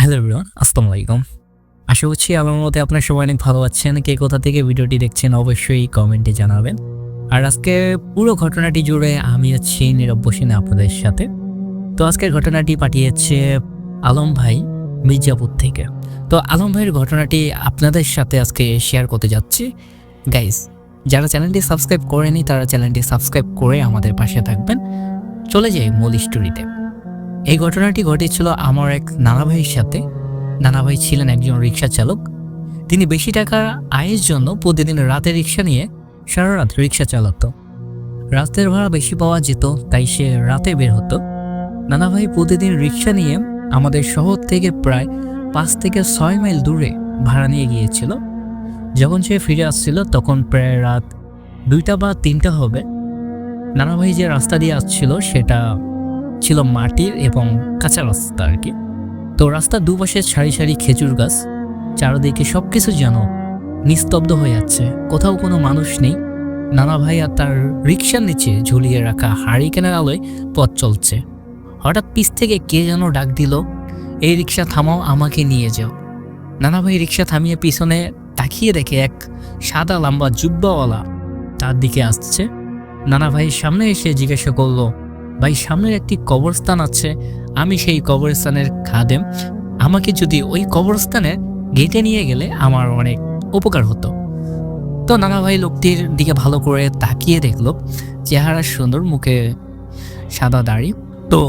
Hello everyone, আসসালামু আলাইকুম। আশা করছি আমার মতে আপনার সবাই অনেক ভালো আছেন। কে কোথা থেকে ভিডিওটি দেখছেন অবশ্যই কমেন্টে জানাবেন। আর আজকে পুরো ঘটনাটি জুড়ে আমি আছি নীরব বসিনে আপনাদের সাথে। তো আজকের ঘটনাটি পাঠিয়েছে আলম ভাই মির্জাপুর থেকে। তো আলম ভাইয়ের ঘটনাটি আপনাদের সাথে আজকে শেয়ার করতে যাচ্ছি। গাইস, যারা চ্যানেলটি সাবস্ক্রাইব করেনি তারা চ্যানেলটি সাবস্ক্রাইব করে আমাদের পাশে থাকবেন। চলে যাই মূল স্টোরিতে। এই ঘটনাটি ঘটেছিল আমার এক নানা ভাইয়ের সাথে। নানা ভাই ছিলেন একজন রিক্সা চালক। তিনি বেশি টাকা আয়ের জন্য প্রতিদিন রাতে রিক্সা নিয়ে সারা রাত রিক্সা চালাতো। রাতের ভাড়া বেশি পাওয়া যেত, তাই সে রাতে বের হতো। নানা ভাই প্রতিদিন রিক্সা নিয়ে আমাদের শহর থেকে প্রায় 5 থেকে 6 মাইল দূরে ভাড়া নিয়ে গিয়েছিল। যখন সে ফিরে আসছিল তখন প্রায় রাত 2টা বা 3টা হবে। নানা ভাই যে রাস্তা দিয়ে আসছিল সেটা ছিল মাটির এবং কাঁচা রাস্তা আর কি। তো রাস্তার দুপাশে সারি সারি খেজুর গাছ, চারদিকে সবকিছু যেন নিস্তব্ধ হয়ে যাচ্ছে, কোথাও কোনো মানুষ নেই। নানা ভাই আর তার রিক্সার নিচে ঝুলিয়ে রাখা হারিকেনের আলোয় পথ চলছে। হঠাৎ পিছ থেকে কে যেন ডাক দিল, এই রিক্সা থামাও, আমাকে নিয়ে যাও। নানা ভাই রিক্সা থামিয়ে পিছনে তাকিয়ে দেখে এক সাদা লম্বা জুব্বাওয়ালা তার দিকে আসছে। নানা ভাই সামনে এসে জিজ্ঞাসা করলো, ভাই সামনের একটি কবরস্থান আছে, আমি সেই কবরস্থানের খাদেম, আমাকে যদি ওই কবরস্থানের গেটে নিয়ে গেলে আমার অনেক উপকার হতো। তো নানা ভাই লোকটির দিকে ভালো করে তাকিয়ে দেখলো, চেহারা সুন্দর, মুখে সাদা দাড়ি। তো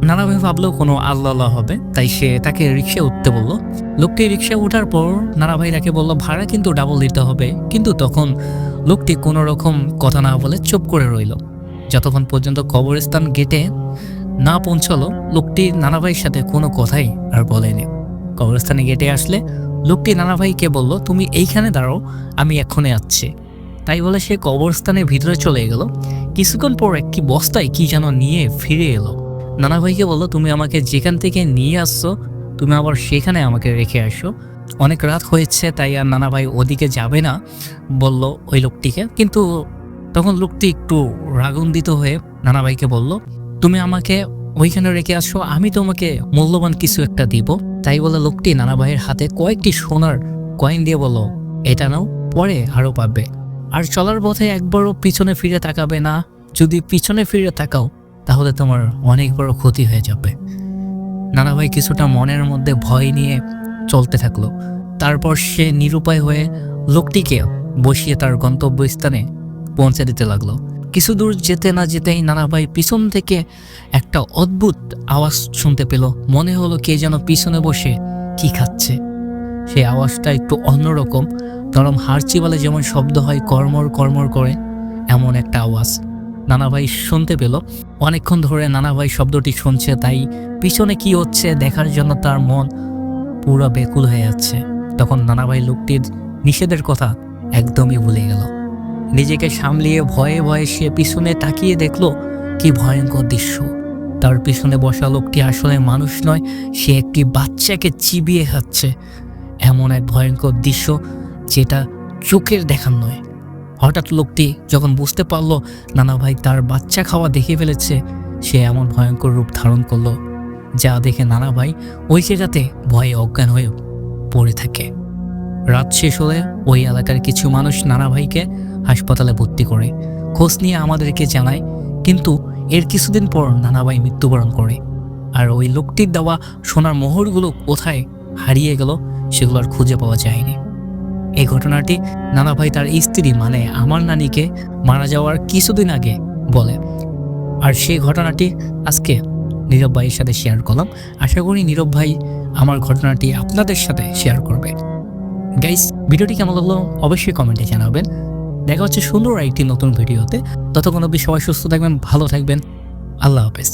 নানা ভাই ভাবলো কোনো আল্লাহ হবে, তাই সে তাকে রিক্সা উঠতে বললো। লোকটি রিক্সা ওঠার পর নানা ভাই তাকে বললো ভাড়া কিন্তু ডাবল দিতে হবে। কিন্তু তখন লোকটি কোনো রকম কথা না বলে চুপ করে রইল। যতক্ষণ পর্যন্ত কবরস্থান গেটে না পৌঁছালো, লোকটি নানা ভাইয়ের সাথে কোনো কথাই আর বলেনি। কবরস্থানে গেটে আসলে লোকটি নানা ভাইকে বলল, তুমি এইখানে দাঁড়াও, আমি এক্ষুনি আসছি। তাই বলে সে কবরস্থানের ভিতরে চলে গেল। কিছুক্ষণ পর একটি বস্তায় কি যেন নিয়ে ফিরে এলো। নানা ভাইকে বলল, তুমি আমাকে যেখান থেকে নিয়ে আসছো তুমি আবার সেখানে আমাকে রেখে আসো। অনেক রাত হয়েছে, তাই আর নানা ভাই ওদিকে যাবে না বলল ওই লোকটিকে। কিন্তু তখন লোকটি একটু রাগান্বিত হয়ে নানা ভাইকে বলল, তুমি আমাকে ওইখানে রেখে আসো, আমি তোমাকে মূল্যবান কিছু একটা দিব। তাই বলে লোকটি নানা ভাইয়ের হাতে কয়েকটি সোনার কয়েন দিয়ে বলল, এটা নাও, পরে আরো পাবে। আর চলার পথে একবারও পিছনে ফিরে তাকাবে না, যদি পিছনে ফিরে তাকাও তাহলে তোমার অনেক বড় ক্ষতি হয়ে যাবে। নানা ভাই কিছুটা মনের মধ্যে ভয় নিয়ে চলতে থাকলো। তারপর সে নিরুপায় হয়ে লোকটিকে বসিয়ে তার গন্তব্যস্থানে পৌঁছে দিতে লাগলো। কিছু দূর যেতে না যেতেই নানা ভাই পিছন থেকে একটা অদ্ভুত আওয়াজ শুনতে পেল। মনে হলো কে যেন পিছনে বসে কি খাচ্ছে। সেই আওয়াজটা একটু অন্যরকম, নরম হাড়চিবালে যেমন শব্দ হয় কর্মর কর্মর করে, এমন একটা আওয়াজ নানা ভাই শুনতে পেল। অনেকক্ষণ ধরে নানা ভাই শব্দটি শুনছে, তাই পিছনে কি হচ্ছে দেখার জন্য তার মন পুরো বেকুল হয়ে যাচ্ছে। তখন নানা ভাই লোকটির নিষেধের কথা একদমই ভুলে গেল। নিজেকে সামলিয়ে ভয়ে ভয়ে সে পিছনে তাকিয়ে দেখলো কি ভয়ঙ্কর দৃশ্য। তার পিছনে বসা লোকটি আসলে মানুষ নয়, সে একটি বাচ্চাকে চিবিয়ে খাচ্ছে। এমন এক ভয়ঙ্কর দৃশ্য যেটা চোখের দেখার নয়। হঠাৎ লোকটি যখন বুঝতে পারলো নানা ভাই তার বাচ্চা খাওয়া দেখে ফেলেছে, সে এমন ভয়ঙ্কর রূপ ধারণ করলো যা দেখে নানা ভাই ওই জায়গাতে ভয়ে অজ্ঞান হয়ে পড়ে থাকে। রাত শেষ হলে ওই এলাকার কিছু মানুষ নানা ভাইকে হাসপাতালে ভর্তি করে, খোঁজ নিয়ে আমাদেরকে জানায়। কিন্তু এর কিছুদিন পর নানা ভাই মৃত্যুবরণ করে। আর ওই লোকটির দেওয়া সোনার মোহরগুলো কোথায় হারিয়ে গেল সেগুলো আর খুঁজে পাওয়া যায়নি। এই ঘটনাটি নানা ভাই তার স্ত্রী মানে আমার নানিকে মারা যাওয়ার কিছুদিন আগে বলে। আর সেই ঘটনাটি আজকে নীরব ভাইয়ের সাথে শেয়ার করলাম। আশা করি নীরব ভাই আমার ঘটনাটি আপনাদের সাথে শেয়ার করবে। গাইস, ভিডিওটি কেমন লাগলো অবশ্যই কমেন্টে জানাবেন। দেখা হচ্ছে সুন্দর একটি নতুন ভিডিওতে। ততক্ষণ অবধি সবাই সুস্থ থাকবেন, ভালো থাকবেন। আল্লাহ হাফেজ।